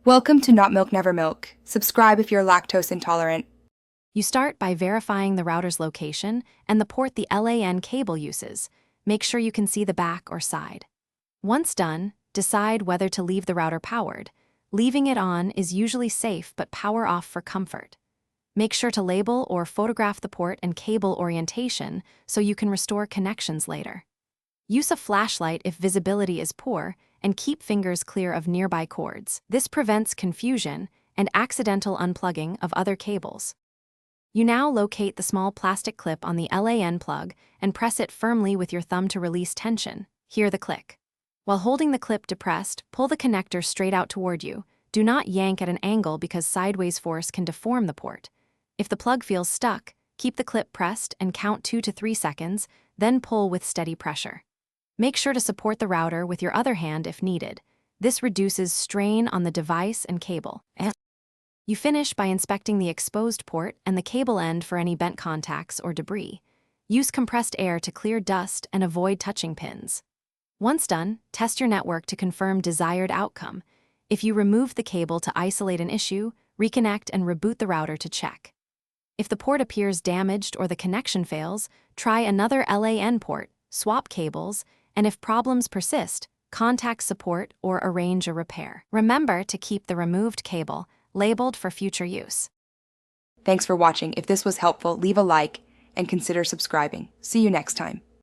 Welcome to Not Milk Never Milk. Subscribe if you're lactose intolerant. You start by verifying the router's location and the port the LAN cable uses. Make sure you can see the back or side. Once done, decide whether to leave the router powered. Leaving it on is usually safe, but power off for comfort. Make sure to label or photograph the port and cable orientation so you can restore connections later. Use a flashlight if visibility is poor, and keep fingers clear of nearby cords. This prevents confusion and accidental unplugging of other cables. You now locate the small plastic clip on the LAN plug and press it firmly with your thumb to release tension. Hear the click. While holding the clip depressed, pull the connector straight out toward you. Do not yank at an angle because sideways force can deform the port. If the plug feels stuck, keep the clip pressed and count 2 to 3 seconds, then pull with steady pressure. Make sure to support the router with your other hand if needed. This reduces strain on the device and cable. You finish by inspecting the exposed port and the cable end for any bent contacts or debris. Use compressed air to clear dust and avoid touching pins. Once done, test your network to confirm desired outcome. If you remove the cable to isolate an issue, reconnect and reboot the router to check. If the port appears damaged or the connection fails, try another LAN port, swap cables, and if problems persist, contact support or arrange a repair. Remember to keep the removed cable labeled for future use. Thanks for watching. If this was helpful, leave a like and consider subscribing. See you next time.